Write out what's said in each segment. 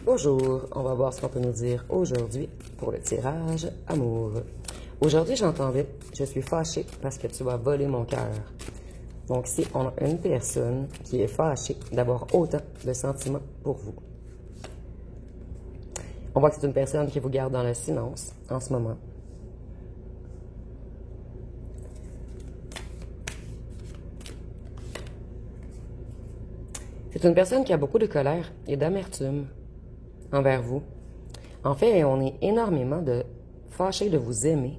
Bonjour, on va voir ce qu'on peut nous dire aujourd'hui pour le tirage amour. Aujourd'hui, j'entendais, je suis fâchée parce que tu vas voler mon cœur. Donc, si on a une personne qui est fâchée d'avoir autant de sentiments pour vous. On voit que c'est une personne qui vous garde dans le silence en ce moment. C'est une personne qui a beaucoup de colère et d'amertume envers vous. En fait, on est énormément de fâchés de vous aimer.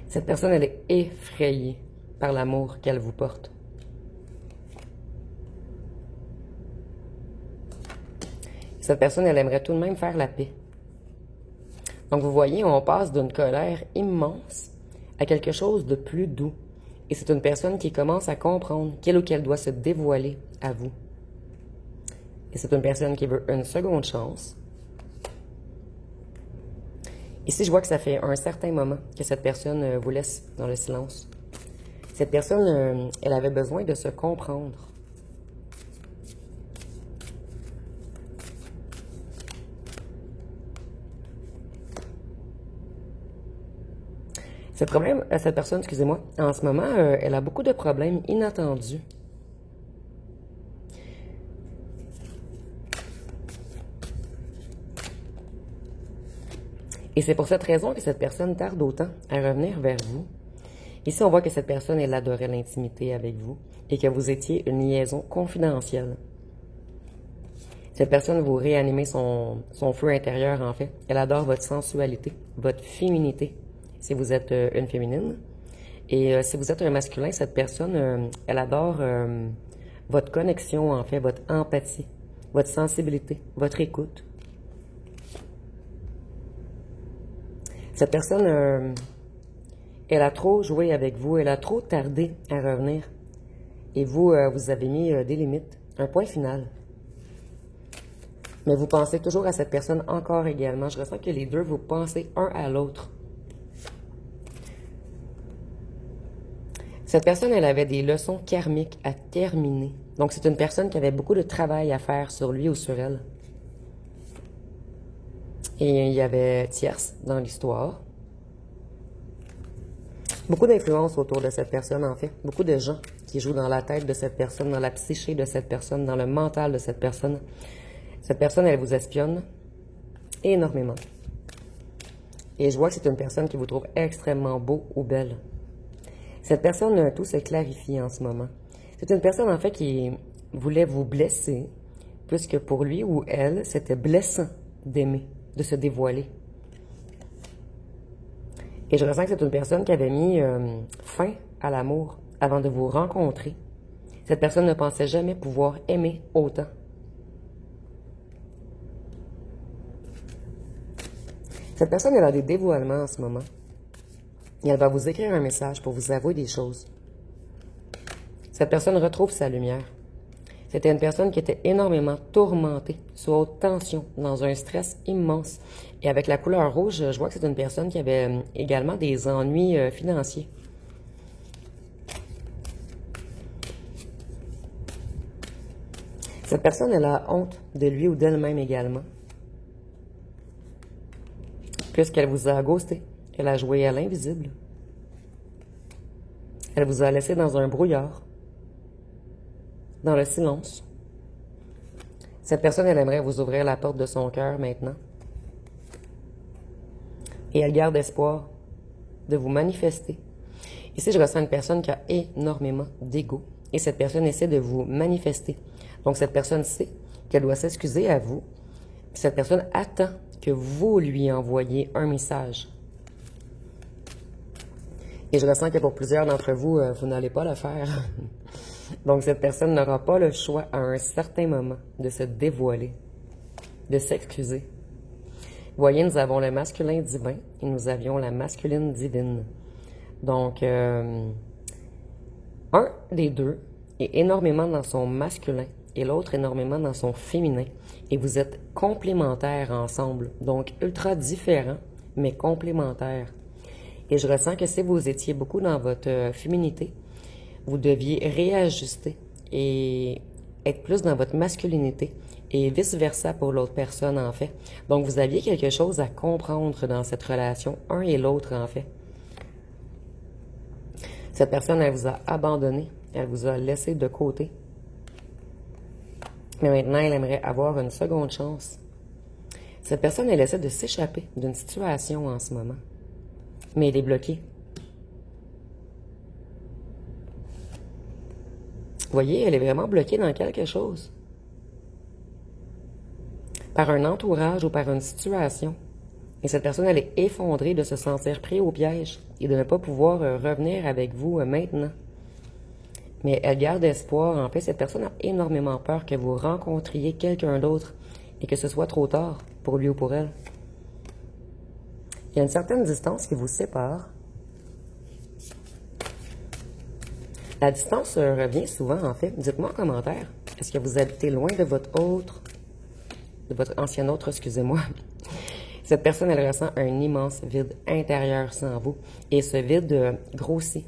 Cette personne, elle est effrayée par l'amour qu'elle vous porte. Cette personne, elle aimerait tout de même faire la paix. Donc, vous voyez, on passe d'une colère immense à quelque chose de plus doux. Et c'est une personne qui commence à comprendre qu'elle ou qu'elle doit se dévoiler à vous. Et c'est une personne qui veut une seconde chance. Ici, je vois que ça fait un certain moment que cette personne vous laisse dans le silence. Cette personne, elle avait besoin de se comprendre. Cette personne, excusez-moi, en ce moment, elle a beaucoup de problèmes inattendus. Et c'est pour cette raison que cette personne tarde autant à revenir vers vous. Ici, on voit que cette personne, elle adorait l'intimité avec vous et que vous étiez une liaison confidentielle. Cette personne vous réanimez son feu intérieur, en fait. Elle adore votre sensualité, votre féminité, si vous êtes une féminine. Et si vous êtes un masculin, cette personne, elle adore votre connexion, en fait, votre empathie, votre sensibilité, votre écoute. Cette personne, elle a trop joué avec vous, elle a trop tardé à revenir. Et vous, vous avez mis des limites, un point final. Mais vous pensez toujours à cette personne encore également. Je ressens que les deux, vous pensez un à l'autre. Cette personne, elle avait des leçons karmiques à terminer. Donc, c'est une personne qui avait beaucoup de travail à faire sur lui ou sur elle. Et il y avait tierce dans l'histoire. Beaucoup d'influence autour de cette personne, en fait. Beaucoup de gens qui jouent dans la tête de cette personne, dans la psyché de cette personne, dans le mental de cette personne. Cette personne, elle vous espionne énormément. Et je vois que c'est une personne qui vous trouve extrêmement beau ou belle. Cette personne, tout se clarifie en ce moment. C'est une personne, en fait, qui voulait vous blesser, puisque pour lui ou elle, c'était blessant d'aimer, de se dévoiler. Et je ressens que c'est une personne qui avait mis fin à l'amour avant de vous rencontrer. Cette personne ne pensait jamais pouvoir aimer autant. Cette personne, elle a des dévoilements en ce moment. Et elle va vous écrire un message pour vous avouer des choses. Cette personne retrouve sa lumière. C'était une personne qui était énormément tourmentée, sous haute tension, dans un stress immense. Et avec la couleur rouge, je vois que c'est une personne qui avait également des ennuis financiers. Cette personne, elle a honte de lui ou d'elle-même également. Puisqu'elle vous a ghosté. Elle a joué à l'invisible. Elle vous a laissé dans un brouillard, dans le silence. Cette personne, elle aimerait vous ouvrir la porte de son cœur maintenant. Et elle garde espoir de vous manifester. Ici, je ressens une personne qui a énormément d'ego. Et cette personne essaie de vous manifester. Donc, cette personne sait qu'elle doit s'excuser à vous. Puis cette personne attend que vous lui envoyiez un message. Et je ressens que pour plusieurs d'entre vous, vous n'allez pas le faire. Donc, cette personne n'aura pas le choix à un certain moment de se dévoiler, de s'excuser. Vous voyez, nous avons le masculin divin et nous avions la masculine divine. Donc, un des deux est énormément dans son masculin et l'autre énormément dans son féminin. Et vous êtes complémentaires ensemble. Donc, ultra différents, mais complémentaires. Et je ressens que si vous étiez beaucoup dans votre féminité, vous deviez réajuster et être plus dans votre masculinité et vice-versa pour l'autre personne, en fait. Donc, vous aviez quelque chose à comprendre dans cette relation, un et l'autre, en fait. Cette personne, elle vous a abandonné, elle vous a laissé de côté. Mais maintenant, elle aimerait avoir une seconde chance. Cette personne, elle essaie de s'échapper d'une situation en ce moment. Mais elle est bloquée. Vous voyez, elle est vraiment bloquée dans quelque chose. Par un entourage ou par une situation. Et cette personne, elle est effondrée de se sentir pris au piège et de ne pas pouvoir revenir avec vous maintenant. Mais elle garde espoir. En fait, cette personne a énormément peur que vous rencontriez quelqu'un d'autre et que ce soit trop tard pour lui ou pour elle. Il y a une certaine distance qui vous sépare. La distance revient souvent, en fait. Dites-moi en commentaire. Est-ce que vous habitez loin de votre ancien autre, excusez-moi. Cette personne, elle ressent un immense vide intérieur sans vous. Et ce vide grossit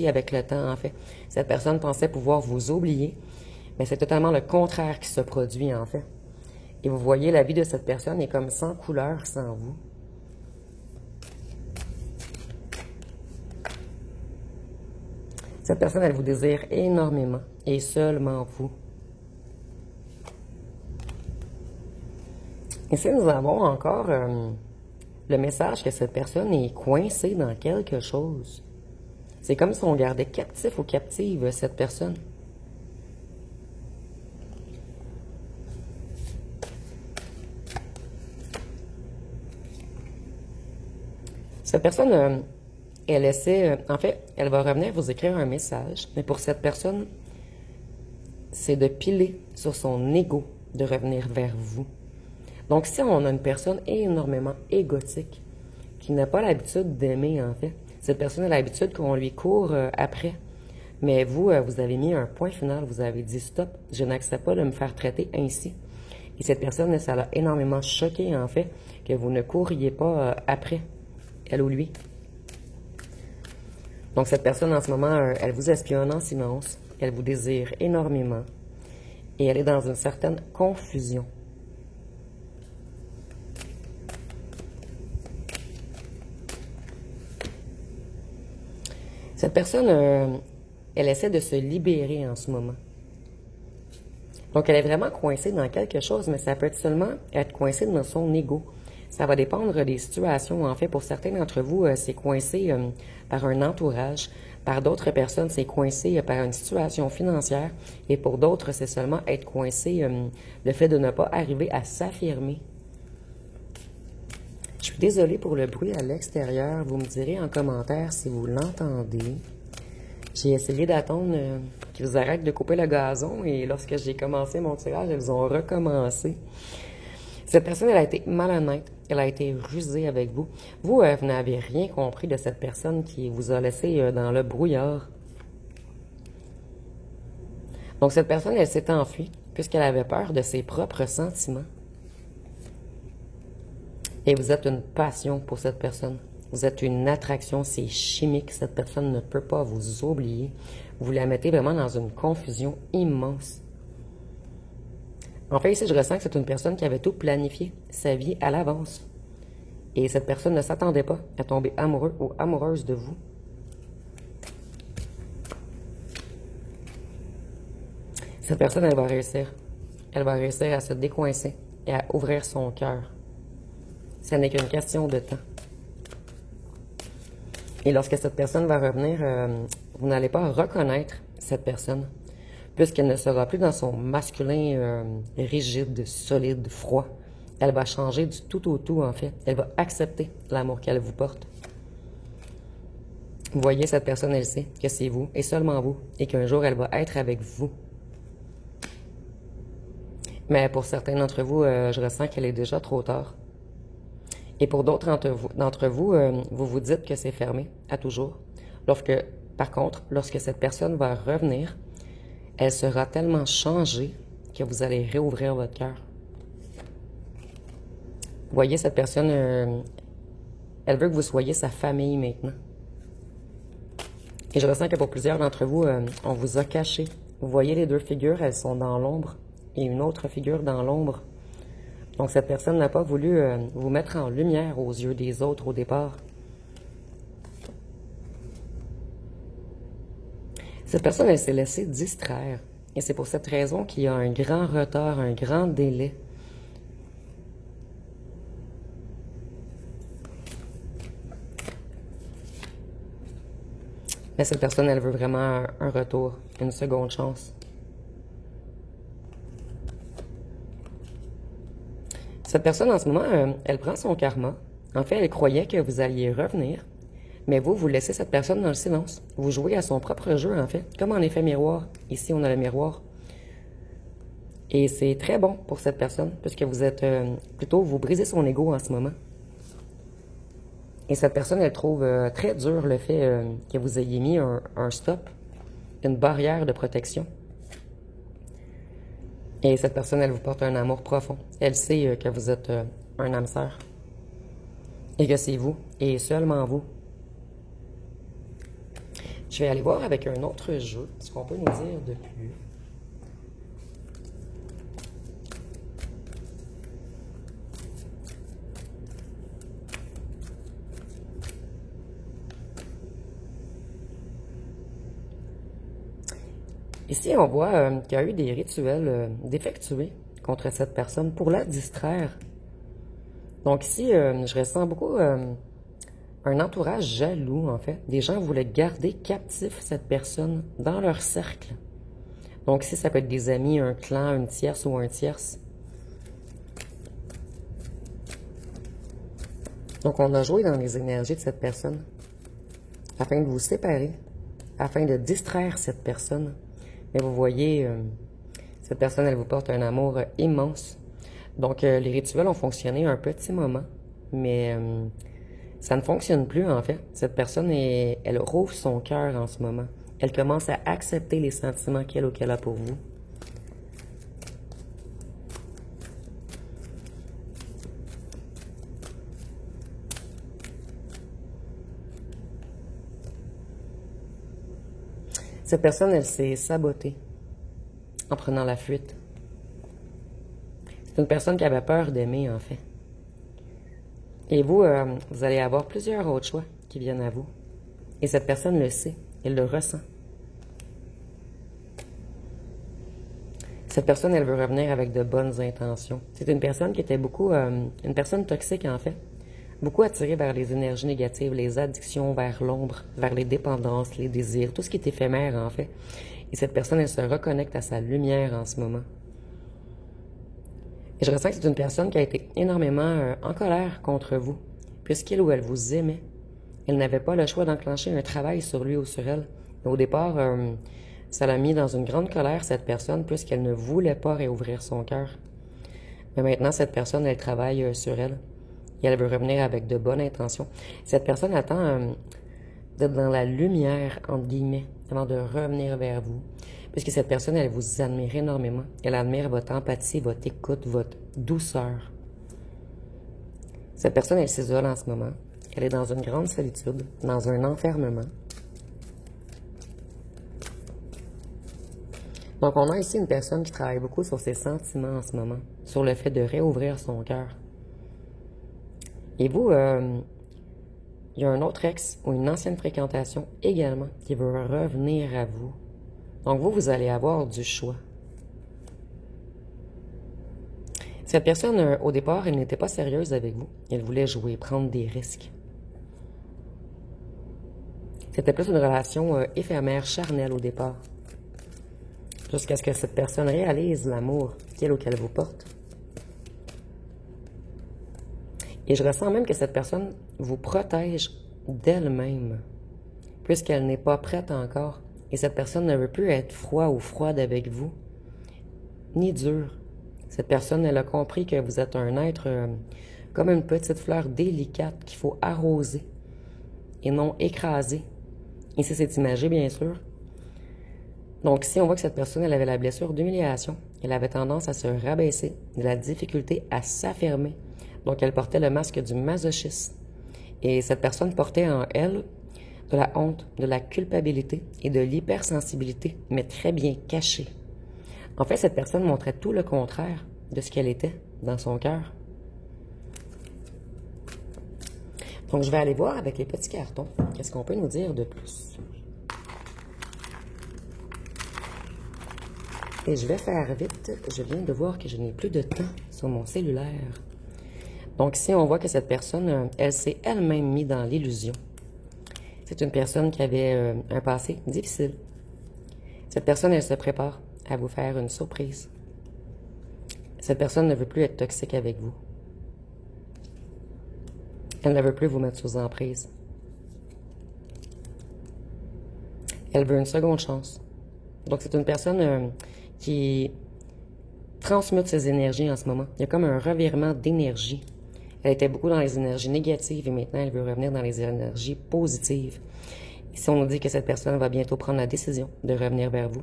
avec le temps, en fait. Cette personne pensait pouvoir vous oublier, mais c'est totalement le contraire qui se produit, en fait. Et vous voyez, la vie de cette personne est comme sans couleur, sans vous. Cette personne, elle vous désire énormément, et seulement vous. Ici, nous avons encore le message que cette personne est coincée dans quelque chose. C'est comme si on gardait captif ou captive cette personne. Cette personne, elle essaie, en fait, elle va revenir vous écrire un message, mais pour cette personne, c'est de piler sur son ego de revenir vers vous. Donc, si on a une personne énormément égotique, qui n'a pas l'habitude d'aimer, en fait, cette personne a l'habitude qu'on lui court après. Mais vous, vous avez mis un point final, vous avez dit « Stop, je n'accepte pas de me faire traiter ainsi ». Et cette personne, ça l'a énormément choqué, en fait, que vous ne courriez pas après, elle ou lui. Donc, cette personne, en ce moment, elle vous espionne en silence, elle vous désire énormément, et elle est dans une certaine confusion. Cette personne, elle essaie de se libérer en ce moment. Donc, elle est vraiment coincée dans quelque chose, mais ça peut seulement être coincée dans son ego. Ça va dépendre des situations. En fait, pour certains d'entre vous, c'est coincé par un entourage. Par d'autres personnes, c'est coincé par une situation financière. Et pour d'autres, c'est seulement être coincé, le fait de ne pas arriver à s'affirmer. Je suis désolée pour le bruit à l'extérieur. Vous me direz en commentaire si vous l'entendez. J'ai essayé d'attendre qu'ils vous arrêtent de couper le gazon et lorsque j'ai commencé mon tirage, elles ont recommencé. Cette personne, elle a été malhonnête. Elle a été rusée avec vous. Vous, vous n'avez rien compris de cette personne qui vous a laissé dans le brouillard. Donc, cette personne, elle s'est enfuie puisqu'elle avait peur de ses propres sentiments. Et vous êtes une passion pour cette personne. Vous êtes une attraction, c'est chimique. Cette personne ne peut pas vous oublier. Vous la mettez vraiment dans une confusion immense. En fait, ici, je ressens que c'est une personne qui avait tout planifié, sa vie à l'avance. Et cette personne ne s'attendait pas à tomber amoureux ou amoureuse de vous. Cette personne, elle va réussir. Elle va réussir à se décoincer et à ouvrir son cœur. Ce n'est qu'une question de temps. Et lorsque cette personne va revenir, vous n'allez pas reconnaître cette personne, puisqu'elle ne sera plus dans son masculin rigide, solide, froid. Elle va changer du tout au tout, en fait. Elle va accepter l'amour qu'elle vous porte. Vous voyez, cette personne, elle sait que c'est vous, et seulement vous, et qu'un jour, elle va être avec vous. Mais pour certains d'entre vous, je ressens qu'elle est déjà trop tard. Et pour d'autres d'entre vous, vous vous dites que c'est fermé, à toujours. Par contre, lorsque cette personne va revenir, elle sera tellement changée que vous allez réouvrir votre cœur. Vous voyez, cette personne, elle veut que vous soyez sa famille maintenant. Et je ressens que pour plusieurs d'entre vous, on vous a caché. Vous voyez les deux figures, elles sont dans l'ombre, et une autre figure dans l'ombre. Donc cette personne n'a pas voulu vous mettre en lumière aux yeux des autres au départ. Cette personne, elle s'est laissée distraire. Et c'est pour cette raison qu'il y a un grand retard, un grand délai. Mais cette personne, elle veut vraiment un retour, une seconde chance. Cette personne, en ce moment, elle prend son karma. En fait, elle croyait que vous alliez revenir, mais vous laissez cette personne dans le silence. Vous jouez à son propre jeu, en fait, comme en effet miroir. Ici, on a le miroir. Et c'est très bon pour cette personne, puisque vous êtes plutôt, vous brisez son ego en ce moment. Et cette personne, elle trouve très dur le fait que vous ayez mis un stop, une barrière de protection. Et cette personne, elle vous porte un amour profond. Elle sait que vous êtes un âme sœur. Et que c'est vous, et seulement vous. Je vais aller voir avec un autre jeu, ce qu'on peut nous dire de plus. Ici, on voit qu'il y a eu des rituels défectués contre cette personne pour la distraire. Donc ici, je ressens beaucoup un entourage jaloux, en fait. Des gens voulaient garder captif cette personne dans leur cercle. Donc ici, ça peut être des amis, un clan, une tierce ou un tierce. Donc on a joué dans les énergies de cette personne afin de vous séparer, afin de distraire cette personne. Mais vous voyez, cette personne, elle vous porte un amour immense. Donc, les rituels ont fonctionné un petit moment, mais ça ne fonctionne plus, en fait. Cette personne, elle rouvre son cœur en ce moment. Elle commence à accepter les sentiments qu'elle a pour vous. Cette personne, elle s'est sabotée en prenant la fuite. C'est une personne qui avait peur d'aimer, en fait. Et vous, vous allez avoir plusieurs autres choix qui viennent à vous. Et cette personne le sait, elle le ressent. Cette personne, elle veut revenir avec de bonnes intentions. C'est une personne qui était beaucoup, une personne toxique, en fait. Beaucoup attirée vers les énergies négatives, les addictions, vers l'ombre, vers les dépendances, les désirs, tout ce qui est éphémère, en fait. Et cette personne, elle se reconnecte à sa lumière en ce moment. Et je ressens que c'est une personne qui a été énormément en colère contre vous, puisqu'il ou elle vous aimait. Elle n'avait pas le choix d'enclencher un travail sur lui ou sur elle. Et au départ, ça l'a mis dans une grande colère, cette personne, puisqu'elle ne voulait pas réouvrir son cœur. Mais maintenant, cette personne, elle travaille sur elle. Et elle veut revenir avec de bonnes intentions. Cette personne attend d'être dans la lumière, entre guillemets, avant de revenir vers vous. Puisque cette personne, elle vous admire énormément. Elle admire votre empathie, votre écoute, votre douceur. Cette personne, elle s'isole en ce moment. Elle est dans une grande solitude, dans un enfermement. Donc, on a ici une personne qui travaille beaucoup sur ses sentiments en ce moment, sur le fait de réouvrir son cœur. Et vous, il y a un autre ex ou une ancienne fréquentation également qui veut revenir à vous. Donc vous allez avoir du choix. Cette personne, au départ, elle n'était pas sérieuse avec vous. Elle voulait jouer, prendre des risques. C'était plus une relation éphémère, charnelle au départ. Jusqu'à ce que cette personne réalise l'amour qu'elle vous porte. Et je ressens même que cette personne vous protège d'elle-même, puisqu'elle n'est pas prête encore. Et cette personne ne veut plus être froid ou froide avec vous, ni dure. Cette personne, elle a compris que vous êtes un être comme une petite fleur délicate qu'il faut arroser et non écraser. Ici, c'est imagé, bien sûr. Donc ici, on voit que cette personne, elle avait la blessure d'humiliation. Elle avait tendance à se rabaisser, de la difficulté à s'affirmer. Donc, elle portait le masque du masochisme. Et cette personne portait en elle de la honte, de la culpabilité et de l'hypersensibilité, mais très bien cachée. En fait, cette personne montrait tout le contraire de ce qu'elle était dans son cœur. Donc, je vais aller voir avec les petits cartons, qu'est-ce qu'on peut nous dire de plus. Et je vais faire vite, je viens de voir que je n'ai plus de temps sur mon cellulaire. Donc ici, on voit que cette personne, elle s'est elle-même mise dans l'illusion. C'est une personne qui avait un passé difficile. Cette personne, elle se prépare à vous faire une surprise. Cette personne ne veut plus être toxique avec vous. Elle ne veut plus vous mettre sous emprise. Elle veut une seconde chance. Donc c'est une personne qui transmute ses énergies en ce moment. Il y a comme un revirement d'énergie. Elle était beaucoup dans les énergies négatives et maintenant elle veut revenir dans les énergies positives. Ici, on nous dit que cette personne va bientôt prendre la décision de revenir vers vous.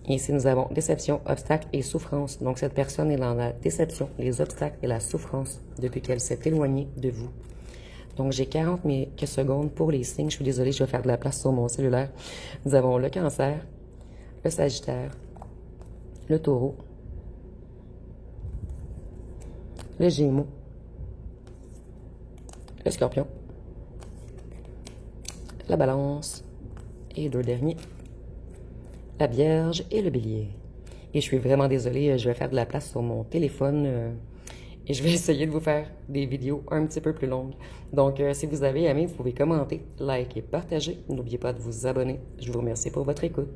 Et ici, nous avons déception, obstacle et souffrance. Donc, cette personne est dans la déception, les obstacles et la souffrance depuis qu'elle s'est éloignée de vous. Donc, j'ai 40 secondes pour les signes. Je suis désolée, je vais faire de la place sur mon cellulaire. Nous avons le Cancer, le Sagittaire, le Taureau, le Gémeaux, le Scorpion, la Balance et deux derniers, la Vierge et le Bélier. Et je suis vraiment désolée, je vais faire de la place sur mon téléphone et je vais essayer de vous faire des vidéos un petit peu plus longues. Donc, si vous avez aimé, vous pouvez commenter, liker, partager. N'oubliez pas de vous abonner. Je vous remercie pour votre écoute.